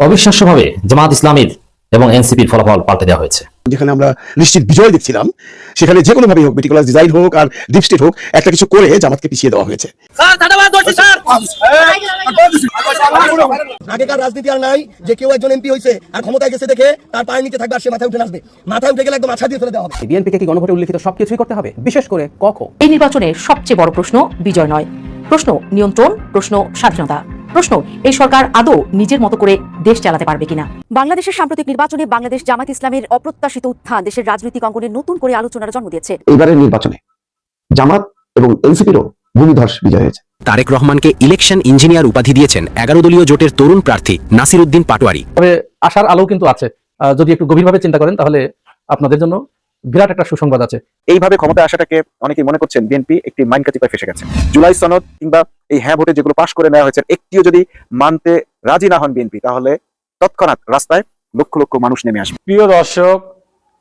অবিশ্বাস্যভাবে জামাত ইসলামীর এবং এনসিপির ফলাফল পাল্টে দেওয়া হয়েছে। যেখানে আমরা নিশ্চিত বিজয় দেখছিলাম, সেখানে যে কোনো ভাবে হোক, মেটিকুলাস ডিজাইন হোক আর ডিপ স্টেট হোক, একটা কিছু করে জামাতকে পিছিয়ে দেওয়া হয়েছে। আগেকার রাজনীতি আর নাই যে কেউ একজন এমপি হয়েছে আর ক্ষমতায় গেছে দেখে তার পায়ের নিচে থাকবে আর সে মাথায় উঠে আসবে। মাথায় উঠে গেলে একদম আছা দিয়ে ফেলে দেওয়া হবে। বিএনপিকে কি গণভোটে উল্লেখিত সবকিছুই করতে হবে, বিশেষ করে কখন? এই নির্বাচনের সবচেয়ে বড় প্রশ্ন বিজয় নয়, প্রশ্ন নিয়ন্ত্রণ, প্রশ্ন স্বাধীনতা, প্রশ্ন এই সরকার আদৌ নিজের মতো করে দেশ চালাতে পারবে কিনা। বাংলাদেশের সাম্প্রতিক নির্বাচনে বাংলাদেশ জামাত ইসলামের অপ্রত্যাশিত উত্থান দেশের রাজনৈতিক অঙ্গনে নতুন করে আলোচনার জন্ম দিয়েছে। এবারের নির্বাচনে জামাত এবং এনসিপিরও ভূমিধস বিজয় হয়েছে। তারেক রহমানকে ইলেকশন ইঞ্জিনিয়ার উপাধি দিয়েছেন 11 দলীয় জোটের তরুণ প্রার্থী নাসির উদ্দিন পাটোয়ারি। তবে আশার আলো কিন্তু আছে, যদি একটু গভীরভাবে চিন্তা করেন তাহলে আপনাদের জন্য বিরাট একটা সুসংবাদ আছে। এইভাবে ক্ষমতায় আসাটাকে অনেকেই মনে করছেন বিএনপি একটি মাইন কাটিপায় ফেসে গেছে। জুলাই সনদ কিংবা এই হ্যাঁ ভোটে যেগুলো পাশ করে নেওয়া হয়েছে, একটিও যদি মানতে রাজি না হন বিএনপি, তাহলে তৎক্ষণাৎ রাস্তায় লক্ষ লক্ষ মানুষ নেমে আসবে। প্রিয় দর্শক,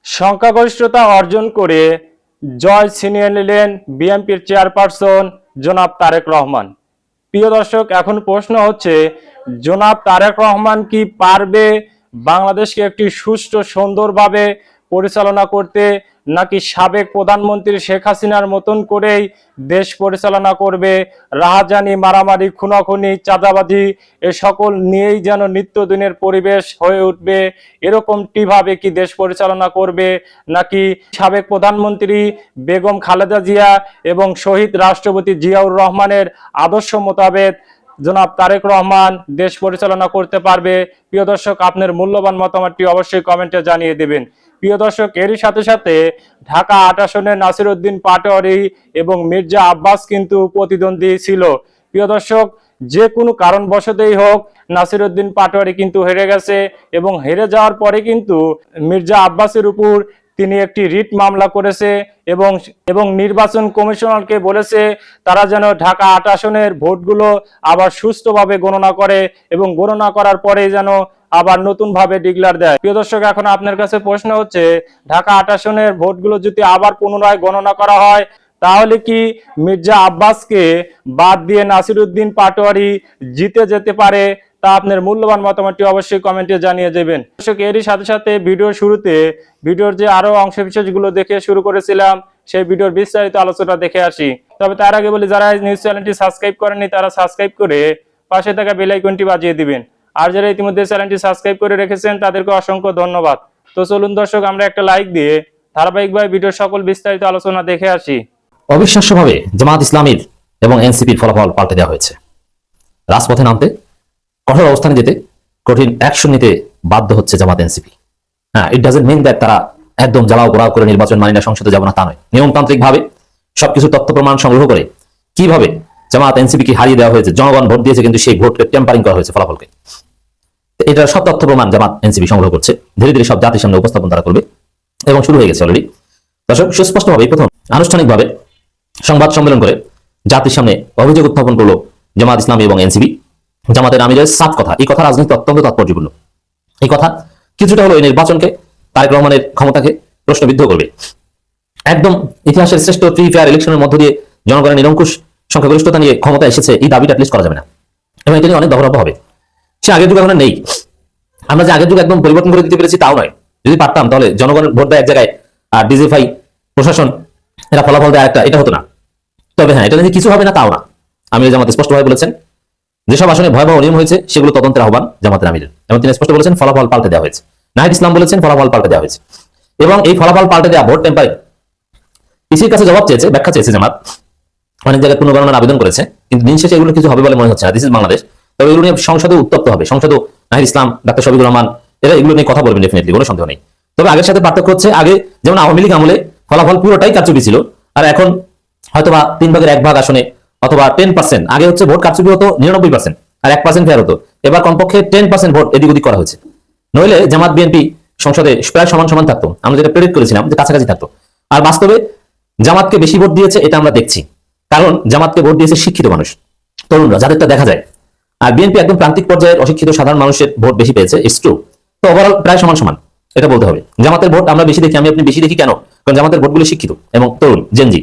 সংখ্যাগরিষ্ঠতা অর্জন করে জয় ছিনিয়ে নিলেন বিএনপির চেয়ারপারসন জনাব তারেক রহমান। প্রিয় দর্শক, এখন প্রশ্ন হচ্ছে, জনাব তারেক রহমান কি পারবে বাংলাদেশকে একটি সুষ্ঠু সুন্দরভাবে পরিচালনা করতে, নাকি সাবেক প্রধানমন্ত্রী শেখ হাসিনার মতন করেই দেশ পরিচালনা করবে? রাহাজানি, মারামারি, খুনাখুনি, চাঁদাবাজি এ সকল নিয়েই যেন নিত্যদিনের পরিবেশ হয়ে উঠবে, এরকমটি ভাবে কি দেশ পরিচালনা করবে? নাকি সাবেক প্রধানমন্ত্রী বেগম খালেদা জিয়া এবং শহীদ রাষ্ট্রপতি জিয়াউর রহমানের আদর্শ মোতাবেক জনাব তারেক রহমান দেশ পরিচালনা করতে পারবে? প্রিয় দর্শক, আপনার মূল্যবান মতামতটি অবশ্যই কমেন্টে জানিয়ে দেবেন। প্রিয় দর্শক, এরই সাথে সাথে ঢাকা ৮ আসনে নাসির উদ্দিন পাটোয়ারি এবং মির্জা আব্বাস কিন্তু প্রতিদ্বন্দ্বী ছিল। প্রিয় দর্শক, যে কোনো কারণবশতই হোক নাসির উদ্দিন পাটোয়ারি কিন্তু হেরে গেছে এবং হেরে যাওয়ার পরে কিন্তু মির্জা আব্বাসের উপর তিনি একটি রিট মামলা করেছে এবং নির্বাচন কমিশনারকে বলেছে তারা যেন ঢাকা ৮ আসনের ভোটগুলো আবার সুষ্ঠুভাবে গণনা করে এবং গণনা করার পরে যেন আবার নতুন ভাবে ডিক্লেয়ার দেয়। প্রিয় দর্শক, এখন আপনার কাছে প্রশ্ন হচ্ছে, ঢাকা ৮ আসনের ভোটগুলো যদি আবার পুনরায় গণনা করা হয়, তাহলে কি মির্জা আব্বাসকে বাদ দিয়ে নাসির উদ্দিন পাটোয়ারি জিতে যেতে পারে? তা আপনার মূল্যবান মতামতটি অবশ্যই কমেন্টে জানিয়ে দেবেন। দর্শক, এরই সাথে সাথে ভিডিওর শুরুতে ভিডিওর যে আরো অংশ বিশেষগুলো দেখে শুরু করেছিলাম, সেই ভিডিওর বিস্তারিত আলোচনা দেখে আসি। তবে তার আগে বলি, যারা নিউজ চ্যানেলটি সাবস্ক্রাইব করেননি তারা সাবস্ক্রাইব করে পাশে থাকা বেল আইকনটি বাজিয়ে দিবেন। আর যারা ইতিমধ্যে চ্যানেলটি সাবস্ক্রাইব করে রেখেছেন তাদেরকে অসংখ্য ধন্যবাদ। তো চলুন দর্শক, আমরা একটা লাইক দিয়ে ধারাবাহিকভাবে ভিডিওর সকল বিস্তারিত আলোচনা দেখে আসি। অবিশ্বাস্যভাবে জামাত ইসলামীর এবং এনসিপির ফলাফল পাল্টে দেওয়া হয়েছে। রাজপথে নামতে, কঠোর অবস্থানে যেতে, কঠিন অ্যাকশন নিতে বাধ্য হচ্ছে জামাত এনসিপি। হ্যাঁ, ইট ডাজন্ট মিন দ্যাট তারা একদম জ্বালাও পোড়াও করে নির্বাচন মানি না, সংসদে যাব না, তা নয়। নিয়মতান্ত্রিক ভাবে সবকিছু তথ্য প্রমাণ সংগ্রহ করে কিভাবে জামাত এনসিপিকে হারিয়ে দেওয়া হয়েছে, জনগণ ভোট দিয়েছে কিন্তু সেই ভোটকে টেম্পারিং করা হয়েছে ফলাফলকে। এটা সব তথ্য প্রমাণ জামাত এনসিপি সংগ্রহ করছে, ধীরে ধীরে সব জাতির সামনে উপস্থাপন তারা করবে এবং শুরু হয়ে গেছে অলরেডি। দর্শক, সুস্পষ্টভাবে প্রথম আনুষ্ঠানিকভাবে সংবাদ সম্মেলন করে জাতির সামনে অভিযোগ উত্থাপন করলো জামাত ইসলামী এবং এনসিপি। জামাতের নামে যায় 7 কথা। এই কথা রাজনীতি অত্যন্ত তাৎপর্যপূর্ণ। এই কথা কিছুটা হলো এই নির্বাচনকে, তারেক রহমানের ক্ষমতাকে প্রশ্নবিদ্ধ করবে। একদম ইতিহাসের শ্রেষ্ঠ ফ্রি ফেয়ার ইলেকশনের মধ্য দিয়ে জনগণের নিরঙ্কুশ সংখ্যাগরিষ্ঠতা নিয়ে ক্ষমতা এসেছে, এই দাবিটা অ্যাটলিস্ট করা যাবে না এবং এটা নিয়ে অনেক দফারফা হবে। সে আগের যুগ এখন নেই। আমরা যে আগের যুগ একদম পরিবর্তন করে দিতে পেরেছি তাও নয়। যদি পারতাম তাহলে জনগণের ভোট দেয় এক জায়গায় আর ডিজিএফআই প্রশাসন এরা ফলাফল দেয় একটা, এটা হতো না। তবে হ্যাঁ, এটা নিয়ে কিছু হবে না তাও না। আমির জামাত স্পষ্টভাবে বলেছেন যেসব আসনে ভয়াবহ অনিয়ম হয়েছে সেগুলো তদন্তের আহ্বান জামাতের আমিরের, এবং তিনি স্পষ্ট বলেছেন ফলাফল পাল্টে দেওয়া হয়েছে। নাহিদ ইসলাম বলেছেন ফলাফল পাল্টে দেওয়া হয়েছে এবং এই ফলাফল পাল্টে দেওয়া ভোট টেম্পারিং ইসির কাছে জবাব চেয়েছে, ব্যাখ্যা চেয়েছে জামাত। অনেক জায়গায় পুনর্গণনার আবেদন করেছে, কিন্তু দিন শেষে এগুলো কিছু হবে বলে মনে হচ্ছে না। This is Bangladesh. তবে এগুলো নিয়ে সংসদে উত্তপ্ত হবে। সংসদে নাহিদ ইসলাম, ডাক্তার শফিকুর রহমান এরা এগুলো নিয়ে কথা বলবেন ডেফিনেটলি, কোনো সন্দেহ নেই। তবে আগের সাথে পার্থক্য হচ্ছে, আগে যেমন আওয়ামী লীগ আমলে ফলাফল পুরোটাই কারচুপি ছিল, আর এখন হয়তোবা 3 ভাগের 1 ভাগ আসনে অথবা 10%। আগে হচ্ছে ভোট কারচুপি হতো 99% আর 1% ফেয়ার হতো। এবার কমপক্ষে 10% ভোট এদিক ওদিক করা হয়েছে। নইলে জামাত বিএনপি সংসদে প্রায় সমান সমান থাকতো। আমরা যেটা প্রেডিক্ট করেছিলাম যে কাছাকাছি থাকতো। আর বাস্তবে জামাতকে বেশি ভোট দিয়েছে এটা আমরা দেখছি, কারণ জামাতকে ভোট দিয়েছে শিক্ষিত মানুষ, তরুণরা, যাদেরটা দেখা যায়। আর বিএনপি একদম প্রান্তিক পর্যায়ের অশিক্ষিত সাধারণ মানুষের ভোট বেশি পেয়েছে, ইটস ট্রু। তো ওভারঅল প্রায় সমান সমান, এটা বলতে হবে। জামাতের ভোট আমরা বেশি দেখি, আমি আপনি বেশি দেখি কেন? কারণ জামাতের ভোটগুলো শিক্ষিত এবং তরুণ, জেনজি।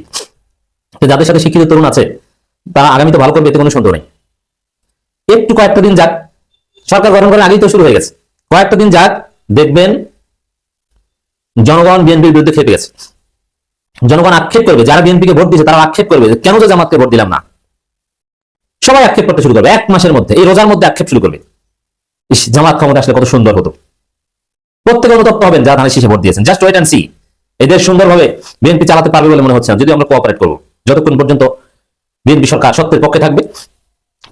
যাদের সাথে শিক্ষিত তরুণ আছে তারা আগামীতে ভালো করবে, এতে কোনো সন্দেহ নেই। একটু কয়েকটা দিন যাক, সরকার গঠন করার আগেই তো শুরু হয়ে গেছে। কয়েকটা দিন যাক, দেখবেন জনগণ বিএনপির বিরুদ্ধে খেপে গেছে। জনগণ আক্ষেপ করবে, যারা বিএনপিকে ভোট দিয়েছে তারা আক্ষেপ করবে কেন যে জামাতকে ভোট দিলাম না। সবাই আক্ষেপ করতে শুরু করবে, 1 মাসের মধ্যে, এই রোজার মধ্যে আক্ষেপ শুরু করবে। জামাত ক্ষমতা আসলে কত সুন্দর হতো। প্রত্যেকে অনুতপ্ত হবেন যারা ধানের শীষে ভোট দিয়েছেন। Just wait and see. এদের সুন্দরভাবে বিএনপি চালাতে পারবে বলে মনে হচ্ছে না, যদি আমরা কোঅপারেট করবো। যতক্ষণ পর্যন্ত বিএনপি সরকার সত্যের পক্ষে থাকবে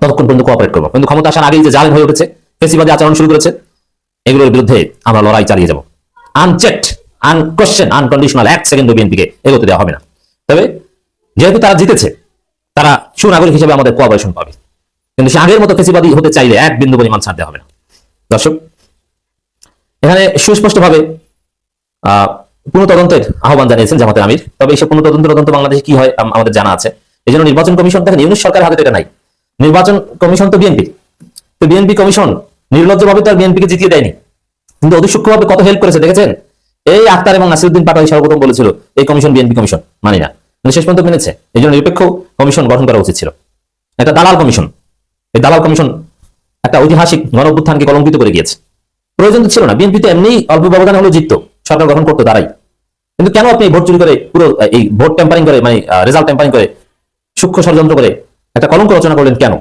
ততক্ষণ পর্যন্ত কোঅপারেট করবো। কিন্তু ক্ষমতা আসার আগেই যে জালেম হয়ে উঠেছে, ফেসিবাদী আচরণ শুরু করেছে, এগুলোর বিরুদ্ধে আমরা লড়াই চালিয়ে যাবো। আনচেকড, আনকোয়েশ্চেন, আনকন্ডিশনাল 1 সেকেন্ডও বিএনপিকে এগোতে দেওয়া হবে না। তবে যেহেতু তারা জিতেছে, তারা সুনাগরিক হিসেবে আমাদের কোঅপারেশন পাবে। কিন্তু সে আগের মতো ফেসিবাদী হতে চাইলে 1 বিন্দু পরিমাণ ছাড় দেওয়া হবে না। দর্শক, এখানে সুস্পষ্টভাবে পুনঃতদন্তের আহ্বান জানিয়েছেন জামাতের আমির। তবে এইসব তদন্ত বাংলাদেশে কি হয় আমাদের জানা আছে। এই জন্য নির্বাচন কমিশন, দেখেন ইউনূস সরকারের হাতে এটা নাই। নির্বাচন কমিশন তো বিএনপি, তো বিএনপি কমিশন নির্লজ্জভাবে তো আর বিএনপিকে জিতিয়ে দেয়নি, কিন্তু অতি সূক্ষ্মভাবে কত হেল্প করেছে দেখেছেন। এই আক্তার এবং নাসিরউদ্দিন পাটোয়ারি সর্বপ্রথম বলেছিল এই কমিশন বিএনপি কমিশন, মানি না, কিন্তু শেষ পর্যন্ত মেনেছে। এই জন্য নিরপেক্ষ কমিশন গঠন করা উচিত ছিল। একটা দালাল কমিশন, এই দালাল কমিশন একটা ঐতিহাসিক গণঅভ্যুত্থানকে কলঙ্কিত করে গিয়েছে। প্রয়োজন তো ছিল না, বিএনপি তো এমনি অল্প ব্যবধান হলো জিততো, সরকার গঠন করতো তারাই। কিন্তু কেন আপনি ভোট চুরি করে, পুরো এই ভোট টেম্পারিং করে, মানে রেজাল্ট টেম্পারিং করে, সূক্ষ্ম ষড়যন্ত্র করে একটা কলঙ্ক রচনা করলেন কেন?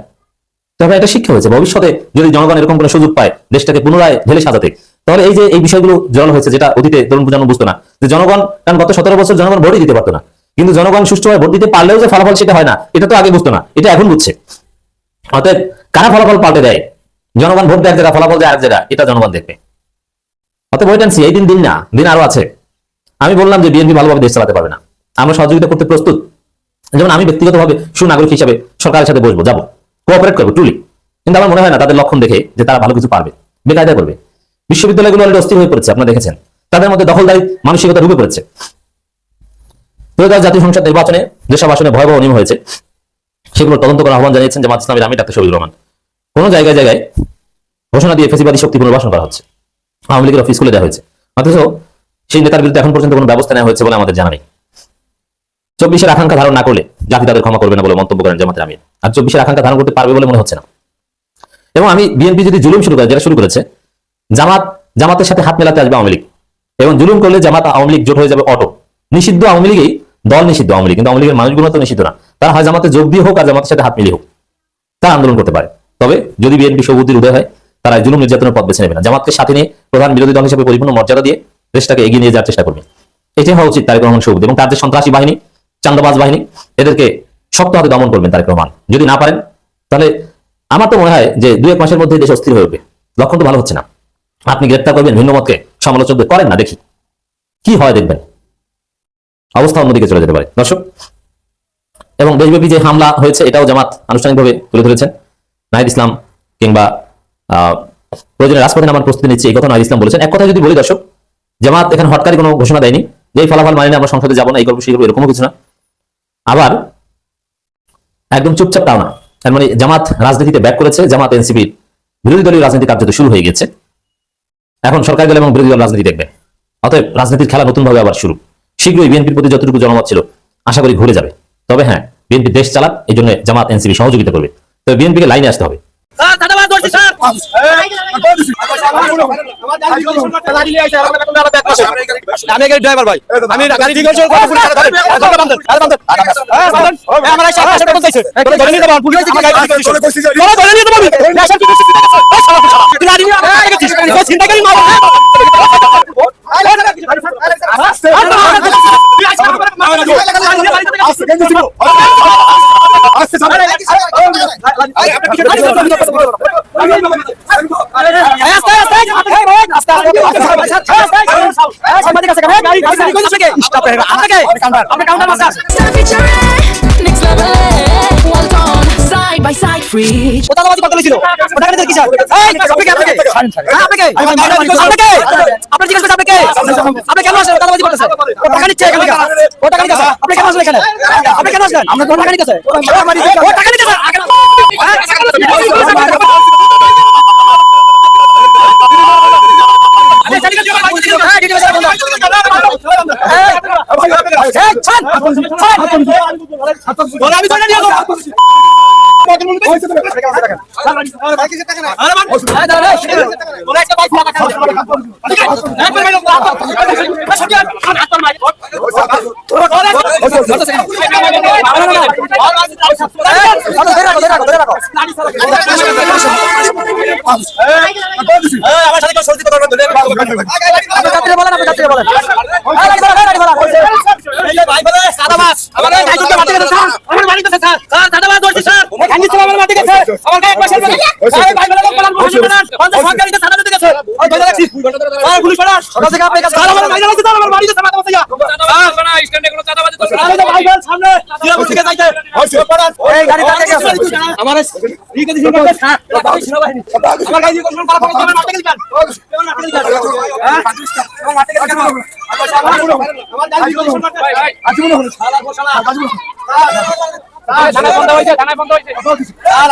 তবে এটা শিক্ষা হয়েছে, ভবিষ্যতে যদি জনগণ এরকম কোনো সুযোগ পায় দেশটাকে পুনরায় ঢেলে সাজাতে, তাহলে এই যে এই বিষয়গুলো জড়ানো হয়েছে, যেটা অতীতে তরুণ প্রজন্ম বুঝতো না, যে জনগণ, কারণ গত 17 বছর জনগণ ভোটই দিতে পারতো না, কিন্তু জনগণ সুষ্ঠুভাবে ভোট দিতে পারলেও যে ফলাফল সেটা হয় না, এটা তো আগে বুঝতো না, এটা এখন বুঝছে। অতএব কারা ফলাফল পাল্টে দেয়, জনগণ ভোট দেয় এক জায়গা, ফলাফল যায় আরেক জায়গা, এটা জনগণ দেখবে। অতএব ওয়েট অ্যান্ড সি। এই দিন না, দিন আরো আছে। আমি বললাম যে বিএনপি ভালোভাবে দেশ চালাতে পারবে না, আমরা সহযোগিতা করতে প্রস্তুত। যেমন আমি ব্যক্তিগতভাবে সুনাগরিক হিসাবে সরকারের সাথে বসবো, যাবো, কোঅপারেট করবো ট্রুলি। কিন্তু আমার মনে হয় না তাদের লক্ষণ দেখে যে তারা ভালো কিছু পারবে, বেকায়দা করবে। বিশ্ববিদ্যালয়গুলো অলরেডি অস্থির হয়ে পড়েছে, আপনারা দেখেছেন, তাদের মধ্যে দখলদারি মানসিকতা ঢুকে পড়েছে। জাতীয় সংসদ নির্বাচনে যেসব আসনে ভয়াবহ অনিয়ম হয়েছে সেগুলো তদন্ত করার আহ্বান জানিয়েছেন জামাত ইসলামীর আমির ডাক্তার শফিকুর রহমান। কোন জায়গায় জায়গায় ঘোষণা দিয়ে ফেসিবাদী শক্তি পুনর্বাসন করা হচ্ছে, আওয়ামী লীগের অফিস খুলে দেওয়া হয়েছে, অথচ সেই নেতার বিরুদ্ধে এখন পর্যন্ত কোনো ব্যবস্থা নেওয়া হয়েছে বলে আমাদের জানা নেই। 24-এর আকাঙ্ক্ষা ধারণ না করলে জাতি তাদের ক্ষমা করবে না বলে মন্তব্য করেন জামাতের আমির। আর 24-এর আকাঙ্ক্ষা ধারণ করতে পারবে বলে মনে হচ্ছে না। এবং আমি বিএনপি যদি জুলুম শুরু করে, যেটা শুরু করেছে, জামাতের সাথে হাত মেলাতে আসবে আওয়ামী লীগ, এবং জুলুম করলে জামাত আওয়ামী লীগ জোট হয়ে যাবে অটো। নিষিদ্ধ আওয়ামী লীগই, দল নিষিদ্ধ আওয়ামী লীগ, কিন্তু আওয়ামী লীগের মানুষগুলো তো নিষিদ্ধ না। তারা হয় জামাতে যোগ দিয়ে হোক আর জামাতের সাথে হাত মিলিয়ে হোক, তারা আন্দোলন করতে পারে। তবে যদি বিএনপি সবুদ্ধির উদয় হয়, তারা জুলুম নির্যাতনের পথ বেছে নেবে না, জামাতকে সাথে নিয়ে প্রধান বিরোধী দল হিসেবে পরিপূর্ণ মর্যাদা দিয়ে দেশটাকে এগিয়ে নিয়ে যাওয়ার চেষ্টা করবে। এটাই হওয়া উচিত তারেক রহমান সবুজ। এবং তার যে সন্ত্রাসী বাহিনী, চান্দাবাজ বাহিনী, এদেরকে শক্ত হাতে দমন করবেন তারেক রহমান। যদি না পারেন, তাহলে আমার তো মনে হয় যে 2-1 মাসের মধ্যে দেশ অস্থির হয়ে উঠবে। লক্ষণ তো ভালো হচ্ছে না। আপনি গ্রেপ্তার করবেন ভিন্ন মতকে, সমালোচকদের করেন না, দেখি কি হয়, দেখবেন অবস্থা অন্যদিকে চলে যেতে পারে। দর্শক, এবং দেশব্যাপী যে হামলা হয়েছে এটাও জামাত আনুষ্ঠানিকভাবে তুলে ধরেছেন। নাহিদ ইসলাম কিংবা প্রয়োজনে রাজপথে নামার প্রস্তুতি নিচ্ছে, এই কথা নাহিদ ইসলাম বলেছেন। এক কথা যদি বলি দর্শক, জামাত এখানে হটকারী কোনো ঘোষণা দেয়নি যে এই ফলাফল মানি না আমরা সংসদে যাবো না, এই গল্প সেই গল্প, এরকমও কিছু না। আবার একদম চুপচাপটাও না, তার মানে জামাত রাজনীতিতে ব্যাক করেছে। জামাত এনসিপির বিরোধী দলীয় রাজনীতি কার্যত শুরু হয়ে গেছে। এখন সরকারি দল এবং বিরোধী দল রাজনীতি দেখবে। অতএব রাজনীতির খেলা নতুনভাবে আবার শুরু। শীঘ্রই বিএনপির প্রতি যতটুকু জনমত ছিল আশা করি ঘুরে যাবে। তবে হ্যাঁ, বিএনপি দেশ চালাক, এই জন্য জামাত এনসিপি সহযোগিতা করবে। তবে বিএনপিকে লাইনে আসতে হবে।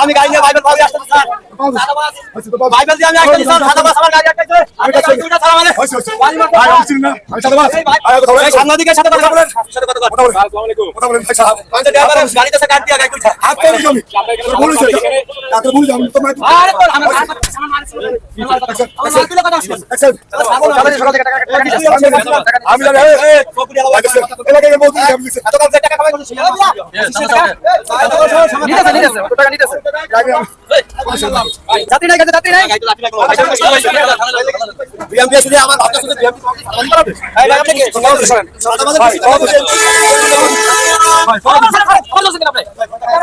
আমি গাড়ি নিয়ে বাইবেল পাওয়া আসতে স্যার বাইবেল দিয়ে আমি একটা স্যার সাদা বাস আমার গাড়ি একটা আমি দুইটা স্যার মানে আমি সাদা বাস সামনে দিকে সাদা বাস সাথে কথা বলেন আসসালামু আলাইকুম কথা বলেন আমি তো দেবার গাড়িতে সে কাট দিয়া গাড়ি কইছা হাত করে দিও আমি বলেছি তাতে বলি আমি তো মাই আরে বল আমার সামান মারছি আমার সাথে কথা আসছে আমি যাবে এই কপি দিয়া এলাকায় বলছি আমি এত কাল টাকা কামাই করছিস জাতি নাই জাতি নাই বিএমপি এসে আমার ভাবনা শুনে বিএমপি আনন্দ পাবে এই লাইভ থেকে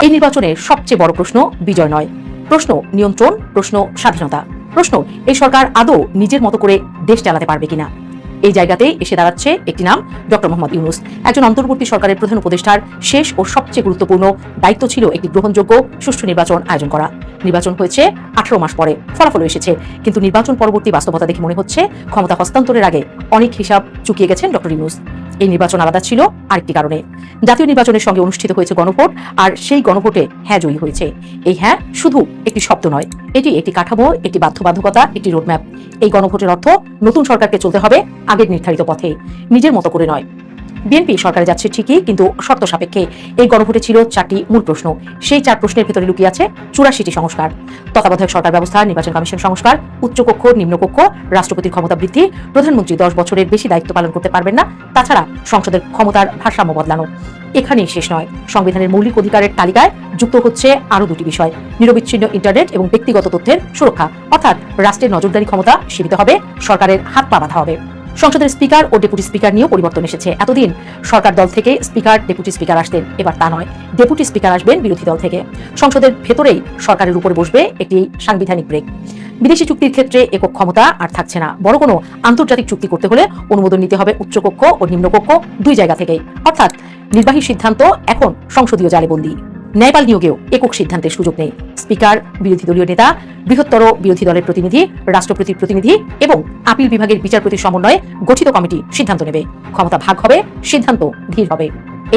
এই নির্বাচনের সবচেয়ে বড় প্রশ্ন বিজয় নয়, প্রশ্ন নিয়ন্ত্রণ, প্রশ্ন স্বাধীনতা, প্রশ্ন এই সরকার আদৌ নিজের মতো করে দেশ চালাতে পারবে কিনা। এই জায়গাতেই এসে দাঁড়াচ্ছে একটি নাম, ডক্টর মোহাম্মদ ইউনূস। একজন অন্তর্বর্তী সরকারের প্রধান উপদেষ্টার শেষ ও সবচেয়ে গুরুত্বপূর্ণ দায়িত্ব ছিল একটি গ্রহণযোগ্য সুষ্ঠু নির্বাচন আয়োজন করা। নির্বাচন হয়েছে 18 মাস পরে, ফলাফল এসেছে, কিন্তু নির্বাচন পরবর্তী বাস্তবতা দেখে মনে হচ্ছে ক্ষমতা হস্তান্তরের আগে অনেক হিসাব চুকিয়ে গেছেন ডক্টর ইউনূস। এই নির্বাচন আলাদা ছিল আরেকটি কারণে। জাতীয় নির্বাচনের সঙ্গে অনুষ্ঠিত হয়েছে গণভোট, আর সেই গণভোটে হ্যাঁ জয়ী হয়েছে। এই হ্যাঁ শুধু একটি শব্দ নয়, এটি একটি কাঠামো, একটি বাধ্যবাধকতা, একটি রোডম্যাপ। এই গণভোটের অর্থ নতুন সরকারকে চলতে হবে আগের নির্ধারিত পথে, নিজের মতো করে নয়। বিএনপি সরকারে যাচ্ছে ঠিকই, কিন্তু শর্ত সাপেক্ষে। এই গণভোটে ছিল 4টি মূল প্রশ্ন। সেই 4 প্রশ্নের ভেতরে লুকিয়ে আছে 84টি সংস্কার: তত্ত্বাবধায়ক সরকার ব্যবস্থা, নির্বাচন কমিশন সংস্কার, উচ্চকক্ষ, নিম্নকক্ষ, রাষ্ট্রপতির ক্ষমতা বৃদ্ধি, প্রধানমন্ত্রী 10 বছরের বেশি দায়িত্ব পালন করতে পারবেন না, তাছাড়া সংসদের ক্ষমতার ভারসাম্য বদলানো। এখানেই শেষ নয়, সংবিধানের মৌলিক অধিকারের তালিকায় যুক্ত হচ্ছে আরও 2টি বিষয়: নিরবিচ্ছিন্ন ইন্টারনেট এবং ব্যক্তিগত তথ্যের সুরক্ষা। অর্থাৎ রাষ্ট্রের নজরদারি ক্ষমতা সীমিত হবে, সরকারের হাত পা বাঁধা হবে। সংসদের স্পিকার ও ডেপুটি স্পিকার নিয়েও পরিবর্তন এসেছে। এতদিন সরকার দল থেকে স্পিকার, ডেপুটি স্পিকার আসতেন, এবার তা নয়, ডেপুটি স্পিকার আসবেন বিরোধী দল থেকে। সংসদের ভেতরেই সরকারের উপরে বসবে একটি সাংবিধানিক ব্রেক। বিদেশি চুক্তির ক্ষেত্রে একক ক্ষমতা আর থাকছে না। বড় কোনো আন্তর্জাতিক চুক্তি করতে হলে অনুমোদন নিতে হবে উচ্চকক্ষ ও নিম্নকক্ষ 2 জায়গা থেকেই। অর্থাৎ নির্বাহী সিদ্ধান্ত এখন সংসদীয় জালেবন্দি। ন্যায়পাল নিয়োগেও একক সিদ্ধান্তের সুযোগ নেই। স্পিকার, বিরোধী দলীয় নেতা, বৃহত্তর বিরোধী দলের প্রতিনিধি, রাষ্ট্রপতির প্রতিনিধি এবং আপিল বিভাগের বিচারপতির সমন্বয়ে গঠিত কমিটি সিদ্ধান্ত নেবে। ক্ষমতা ভাগ হবে, সিদ্ধান্ত ধীর হবে।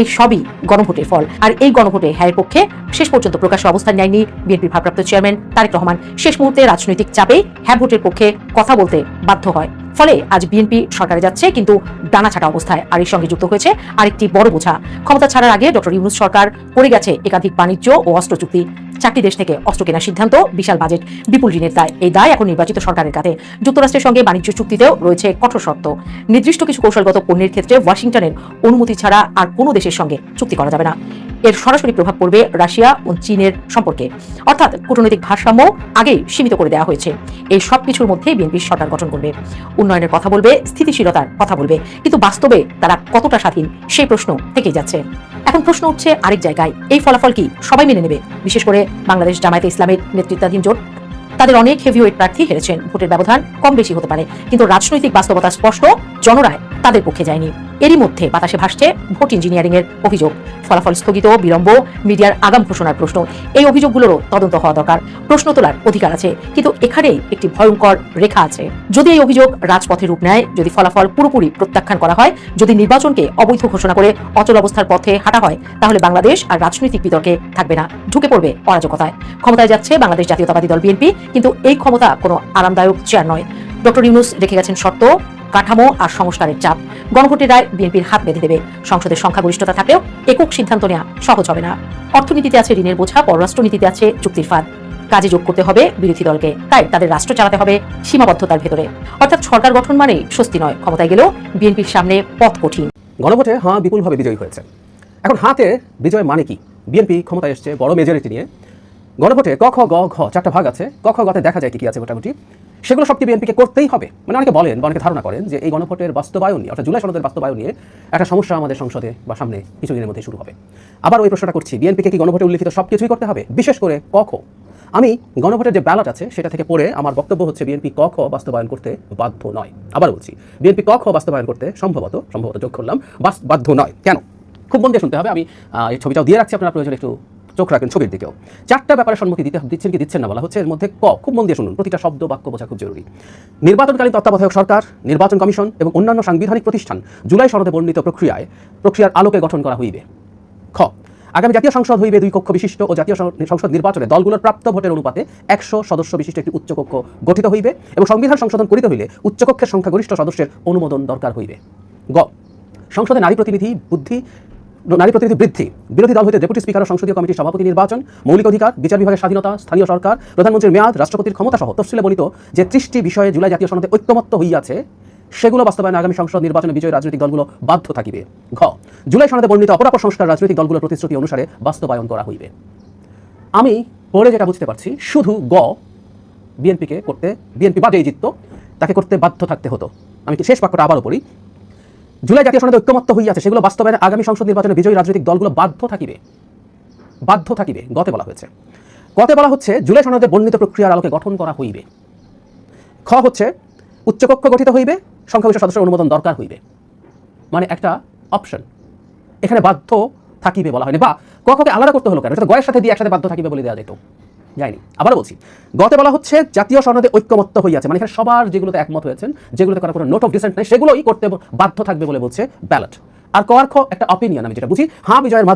এই সবই গণভোটের ফল। আর এই গণভোটে হ্যাঁয়ের পক্ষে শেষ পর্যন্ত প্রকাশ্য অবস্থান নেয়নি বিএনপির ভারপ্রাপ্ত চেয়ারম্যান তারেক রহমান। শেষ মুহূর্তে রাজনৈতিক চাপে হ্যাঁ ভোটের পক্ষে কথা বলতে বাধ্য হয়। ফলে আজ বিএনপি সরকারে যাচ্ছে, কিন্তু ডানা ছাটা অবস্থায়। আর এর সঙ্গে যুক্ত হয়েছে আরেকটি বড় বোঝা। ক্ষমতা ছাড়ার আগে ডক্টর ইউনূস সরকার করে গেছে একাধিক বাণিজ্য ও অস্ত্র চুক্তি। 4টি দেশ থেকে অস্ত্র কেনার সিদ্ধান্ত, বিশাল বাজেট, বিপুল ঋণের দায়। এই দায় এখন নির্বাচিত সরকারের কাঁধে। যুক্তরাষ্ট্রের সঙ্গে বাণিজ্য চুক্তিতেও রয়েছে কঠোর শর্ত। নির্দিষ্ট কিছু কৌশলগত পণ্যের ক্ষেত্রে ওয়াশিংটনের অনুমতি ছাড়া আর কোনো দেশের সঙ্গে চুক্তি করা যাবে না। এর সরাসরি প্রভাব পড়বে রাশিয়া ও চীনের সম্পর্কে। অর্থাৎ কূটনৈতিক ভারসাম্য আগেই সীমিত করে দেওয়া হয়েছে। এই সব কিছুর মধ্যে বিএনপি সরকার গঠন করবে, উন্নয়নের কথা বলবে, স্থিতিশীলতার কথা বলবে, কিন্তু বাস্তবে তারা কতটা স্বাধীন সেই প্রশ্ন থেকেই যাচ্ছে। এখন প্রশ্ন উঠছে আরেক জায়গায়, এই ফলাফল কি সবাই মেনে নেবে? বিশেষ করে বাংলাদেশ জামায়াতে ইসলামের নেতৃত্বাধীন জোট। তাদের অনেক হেভিওয়েট প্রার্থী হেরেছেন, ভোটের ব্যবধান কম বেশি হতে পারে, কিন্তু রাজনৈতিক বাস্তবতা স্পষ্ট, জনরায় তাদের পক্ষে যায়নি। এরই মধ্যে বাতাসে ভাসছে ভোট ইঞ্জিনিয়ারিং এর অভিযোগ। ফলাফল স্থগিত, বিলম্ব, মিডিয়ার আগাম ঘোষণার প্রশ্ন। এই অভিযোগগুলোরও তদন্ত হওয়া দরকার, প্রশ্ন তোলার অধিকার আছে। কিন্তু এখানেই একটি ভয়ঙ্কর রেখা আছে। যদি এই অভিযোগ রাজপথে রূপ নেয়, যদি ফলাফল পুরোপুরি প্রত্যাখ্যান করা হয়, যদি নির্বাচনকে অবৈধ ঘোষণা করে অচল অবস্থার পথে হাঁটা হয়, তাহলে বাংলাদেশ আর রাজনৈতিক বিতর্কে থাকবে না, ঢুকে পড়বে অরাজকতায়। ক্ষমতায় যাচ্ছে বাংলাদেশ জাতীয়তাবাদী দল বিএনপি, কিন্তু এই ক্ষমতা কোনো আরামদায়ক চেয়ার নয়। ডক্টর ইউনূস রেখে গেছেন শর্ত, কাঠামো আর সংস্কারের চাপ। গণভোটের রায় বিএনপির হাত বেঁধে দেবে। সংসদের সংখ্যাগরিষ্ঠতা থাকলেও একক সিদ্ধান্ত নেওয়া সহজ হবে না। অর্থনীতিতে আছে ঋণের বোঝা, পররাষ্ট্রনীতিতে আছে চুক্তির ফাঁদ। কাজে যোগ করতে হবে বিরোধী দলকে। তাই তাদের রাষ্ট্র চালাতে হবে সীমাবদ্ধতার ভেতরে। অর্থাৎ সরকার গঠন মানে স্বস্তি নয়, ক্ষমতায় গেলেও বিএনপির সামনে পথ কঠিন। গণভোটে হাঁ বিপুলভাবে বিজয়ী হয়েছে। এখন হাতে বিজয় মানে কি? বিএনপি ক্ষমতায় এসছে বড় মেজরিটি নিয়ে। গণভোটে ক খ গ ঘ 4টা ভাগ আছে। ক খ গতে দেখা যায় কি কি আছে মোটামুটি, সেগুলো সবটি বিএনপিকে করতেই হবে। মানে অনেকে বলেন বা অনেকে ধারণা করেন যে এই গণভোটের বাস্তবায়ন নিয়ে, অর্থাৎ জুলাই সনদের বাস্তবায়ন নিয়ে একটা সমস্যা আমাদের সংসদে বা সামনে কিছুদিনের মধ্যে শুরু হবে। আবার ওই প্রশ্নটা করছি, বিএনপিকে কি গণভোটে উল্লিখিত সব কিছুই করতে হবে, বিশেষ করে ক খ? আমি গণভোটের যে ব্যালট আছে সেটা থেকে পড়ে আমার বক্তব্য হচ্ছে বিএনপি ক খ বাস্তবায়ন করতে বাধ্য নয়। আবার বলছি, বিএনপি ক খ বাস্তবায়ন করতে সম্ভবত যোগ করলাম বাধ্য নয়। কেন? খুব মন দিয়ে শুনতে হবে। আমি এই ছবিটাও দিয়ে রাখছি, আপনারা প্রয়োজন একটু চোখ রাখেন ছবির দিকেও। 4টা ব্যাপারে সম্মতি দিচ্ছেন কি দিচ্ছেন না বলা হচ্ছে। এর মধ্যে ক, খুব মন দিয়ে শুনুন, প্রতিটা শব্দ বাক্য বোঝা খুব জরুরি। নির্বাচনকালীন তত্ত্বাবধায়ক সরকার, নির্বাচন কমিশন এবং অন্যান্য সাংবিধানিক প্রতিষ্ঠান জুলাই সনদে বর্ণিত প্রক্রিয়ার আলোকে গঠন করা হইবে। খ, আগামী জাতীয় সংসদ হইবে 2 কক্ষ বিশিষ্ট ও জাতীয় সংসদ নির্বাচনে দলগুলোর প্রাপ্ত ভোটের অনুপাতে 100 সদস্য বিশিষ্ট একটি উচ্চকক্ষ গঠিত হইবে এবং সংবিধান সংশোধন করিতে হইলে উচ্চকক্ষের সংখ্যাগরিষ্ঠ সদস্যের অনুমোদন দরকার হইবে। গ, সংসদে নারী প্রতিনিধি বৃদ্ধি, বিরোধী দল হইতে ডেপুটি স্পিকার ও সংসদীয় কমিটির সভাপতি নির্বাচন, মৌলিক অধিকার, বিচার বিভাগের স্বাধীনতা, স্থানীয় সরকার, প্রধানমন্ত্রীর মেয়াদ, রাষ্ট্রপতির ক্ষমতা সহ তফসিলে বর্ণিত যে 30টি বিষয়ে জুলাই জাতীয় সনদে ঐক্যমত্য হইয়াছে সেগুলো বাস্তবায়নে আগামী সংসদ নির্বাচনে বিজয়ী রাজনৈতিক দলগুলো বাধ্য থাকিবে। ঘ, জুলাই সনদে বর্ণিত অপরাপর সংস্কার রাজনৈতিক দলগুলোর প্রতিশ্রুতি অনুসারে বাস্তবায়ন করা হইবে। আমি পড়ে যেটা বুঝতে পারছি, শুধু গ বিএনপিকে করতে, বিএনপি বা যেই জিততো তাকে করতে বাধ্য থাকতে হতো। আমি শেষ বাক্যটা আবারও পড়ি, জুলাই জাতীয় সনদে ঐক্যমত্য হইয়াছে সেগুলো বাস্তবায়নে আগামী সংসদ নির্বাচনে বিজয়ী রাজনৈতিক দলগুলো বাধ্য থাকিবে। গতে বলা হয়েছে। গতে বলা হচ্ছে জুলাই সনদে বর্ণিত প্রক্রিয়ার আলোকে গঠন করা হইবে। খ হচ্ছে উচ্চকক্ষ গঠিত হইবে, সংখ্যাগরিষ্ঠ সদস্যের অনুমোদন দরকার হইবে। মানে একটা অপশন, এখানে বাধ্য থাকিবে বলা হয়নি, বা কখকে আলাদা করতে হলো কেন? এটা গয়ের সাথে দিয়ে একসাথে বাধ্য থাকিবে বলে দেওয়া যেত, যায়নি। আবার বলছি, গতে বলা হচ্ছে জাতীয় সনদে ঐক্যমত্য হইয়াছে, মানে এখানে সবার যেগুলোতে একমত হয়েছেন, যেগুলোতে করার কোনো নোট অফ ডিসেন্ট নেই, সেগুলোই করতে বাধ্য থাকবে বলে বলছে ব্যালট। আর ক আর খ একটা অপিনিয়ন, আমি যেটা বুঝি হাঁ বিজয়ের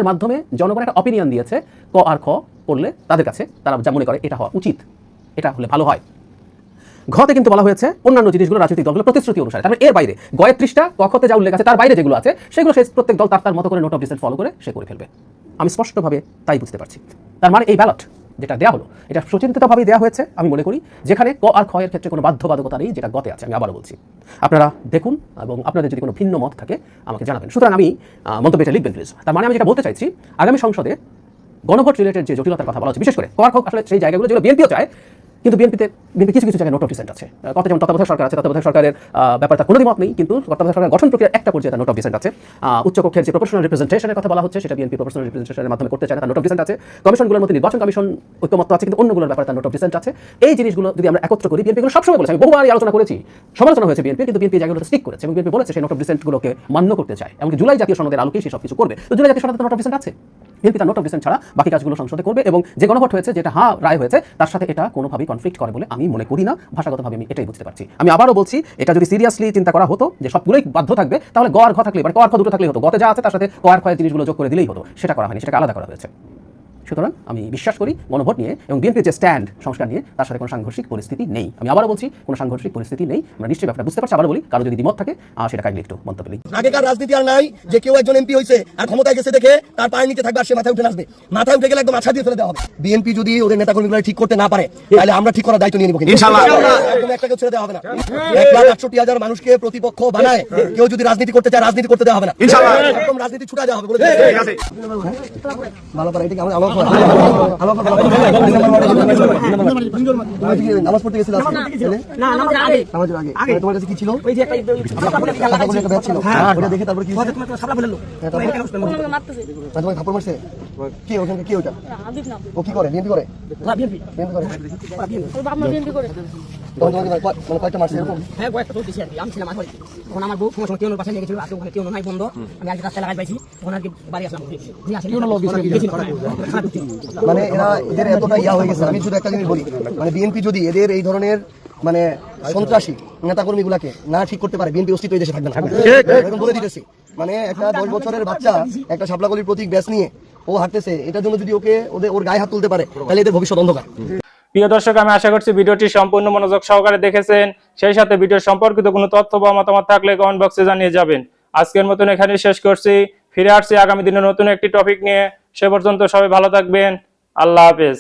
মাধ্যমে জনগণ একটা অপিনিয়ন দিয়েছে, ক আর খ পড়লে তাদের কাছে তারা যা মনে করে এটা হওয়া উচিত, এটা হলে ভালো হয়। ঘতে কিন্তু বলা হয়েছে অন্যান্য জিনিসগুলো রাজনৈতিক দলগুলো প্রতিশ্রুতি অনুসারে, তারপরে এর বাইরে গয়ের 30টা, কখতে যা উল্লেখ আছে তার বাইরে যেগুলো আছে সেগুলো সে প্রত্যেক দল তার মতো করে নোট অফ ডিসেন্ট ফলো করে সে করে ফেলবে। আমি স্পষ্টভাবে তাই বুঝতে পারছি। তার মানে এই ব্যালট যেটা দেওয়া হলো এটা সুচিন্তিতভাবেই দেওয়া হয়েছে, আমি মনে করি, যেখানে ক আর খ এর ক্ষেত্রে কোনো বাধ্যবাধকতা নেই, যেটা গতে আছে। আমি আবারও বলছি, আপনারা দেখুন এবং আপনাদের যদি কোনো ভিন্ন মত থাকে আমাকে জানাবেন। সুতরাং আমি মন্তব্যটা লিখবেন প্লিজ। তার মানে আমি যেটা বলতে চাইছি, আগামী সংসদে গণভোট রিলেটেড যে জটিলতার কথা বলা হচ্ছে, বিশেষ করে ক আর খ আসলে সেই জায়গাগুলো যেগুলো বিএনপিও চায়, কিন্তু বিএনপি কিছু জায়গায় নোট অফ ডিসেন্ট আছে। কত যেমন তত্ত্বাবধায়ক সরকার আছে, তত্ত্বাবধায়ক সরকারের ব্যাপারটা কোনো মত নেই, কিন্তু তত্ত্বাবধায়ক সরকার গঠন প্রক্রিয়ার একটা পর্যায়ে তার নোট অফ ডিসেন্ট আছে। উচ্চকক্ষের যে প্রপোর্শনাল রিপ্রেজেন্টেশনের কথা বলা হচ্ছে সেটা বিএনপি প্রপোর্শনাল রিপ্রেজেন্টেশনের মাধ্যমে করতে চায় না, তার নোট অফ ডিসেন্ট আছে। কমিশনগুলোর মধ্যে নির্বাচন কমিশন ঐক্যমত্য আছে, কিন্তু অন্যগুলোর ব্যাপারে তার নোট অফ ডিসেন্ট আছে। এই জিনিসগুলো যদি আমরা একত্র করি, বিএনপি গুলো সবসময় বলেছে, আমি বহুবার আলোচনা করেছি, সমালোচনা হয়েছে বিএনপি, কিন্তু বিএনপি জায়গাগুলোতে স্টিক করেছে এবং বিএনপি বলেছে সেই নোট অফ ডিসেন্টগুলোকে মান্য করতে চায়, এমনকি জুলাই জাতীয় সনদের আলোকেই সে সবকিছু করবে। তো জুলাই জাতীয় সনদের নোট অফ ডিসেন্ট আছে, বিএনপি তার নোট অফ ডিসেন্ট ছাড়া বাকি কাজগুলো সংসদে করবে এবং যে গণভোট হয়েছে, যেটা হ্যাঁ রায় হয়েছে, তার সাথে এটা কোনোভাবেই কনফ্লিক্ট করে বলে আমি মনে করি না। ভাষাগতভাবে আমি এটাই বুঝতে পারছি। আমি আবারও বলছি, এটা যদি সিরিয়াসলি চিন্তা করা হতো যে সবগুলোই বাধ্য থাকবে, তাহলে গ আর খ থাকলে, মানে ক আর খ দুটো থাকলেই হতো, গতে যা আছে তার সাথে ক আর খ এর জিনিসগুলো যোগ করে দিলেই হতো। সেটা করা হয়নি, সেটাকে আলাদা করা হয়েছে। সুতরাং আমি বিশ্বাস করি গণভোট নিয়ে এবং বিএনপির যে স্ট্যান্ড সংস্কার নিয়ে তার সাথে কোনো সাংঘর্ষিক পরিস্থিতি নেই। আমি আবারও বলছি, কোনো সাংঘর্ষিক পরিস্থিতি নেই। আমরা নিশ্চয়ই ব্যাপারটা বুঝতে পারছি। আবার বলি, কারো যদি দ্বিমত থাকে সেটা কাইন্ডলি একটু মন্তব্য লিখুন। আগেকার রাজনীতি আর নাই যে কেউ একজন এমপি হয়েছে আর ক্ষমতায় গেছে দেখে তার পায়ের নিচে থাকবে আর সে মাথায় উঠে আসবে। মাথায় উঠে গেলে একদম আছা দিয়ে ফেলে দেওয়া হবে। বিএনপি যদি ওদের নেতাকর্মীগুলো ঠিক করতে না পারে, তাহলে আমরা ঠিক করার দায়িত্ব নিয়ে নেব। ইনশাআল্লাহ একদম একটাকে ছেড়ে দেওয়া হবে না। 1,68,000 মানুষকে প্রতিপক্ষ বানায় কেউ যদি রাজনীতি করতে চায়, রাজনীতি করতে দেওয়া হবে না। ইনশাআল্লাহ একদম রাজনীতি ছুটা দেওয়া হবে বলে ঠিক আছে। ভালো করে এটাকে নামাজ পড়তে গেছিল নামাজের আগে তোমার কাছে কি ছিল? ওই যে একটা ব্যাগ ছিল, ওটা দেখে তারপর কি হয়েছে? তোমাকে থাপ্পড় মারছে কি? ওখানে কি? ওটা ও কি করে? বিএনপি করে? কয়েকটা মারছে এরকম? হ্যাঁ, কয়েকটা চলতেছে আর কি। আমি ছিলাম আগে, তখন আমার বউ সময় কেউ পাশে নিয়ে গেছিল, আজকে ওখানে কেউ নাই বন্ধ। আমি আজকে রাস্তায় লাগাই পাইছি, তখন আর কি বাড়ি আসলাম। মানে এদের এতটা ইয়া হয়ে গেছে। আমি শুধু একটা জিনিস বলি, মানে বিএনপি যদি এদের এই ধরনের মানে সন্ত্রাসী নেতাকর্মী গুলাকে না ঠিক করতে পারে, বিএনপি অস্তিত্ব এই দেশে থাকবে না। এরকম বলে দিতেছি। মানে একটা 10 বছরের বাচ্চা একটা শাপলাকলির প্রতীক ব্যাস নিয়ে ও হাঁটতেছে, এটার জন্য যদি ওর গায়ে হাত তুলতে পারে, তাহলে এদের ভবিষ্যৎ অন্ধকার। প্রিয় দর্শক, আমি আশা করছি ভিডিওটি সম্পূর্ণ মনোযোগ সহকারে দেখেছেন। সেই সাথে ভিডিও সম্পর্কিত কোনো তথ্য বা মতামত থাকলে কমেন্ট বক্সে জানিয়ে যাবেন। আজকের মতন এখানে শেষ করছি। ফিরে আসছি আগামী দিনে নতুন একটি টপিক নিয়ে। সে পর্যন্ত সবাই ভালো থাকবেন। আল্লাহ হাফেজ।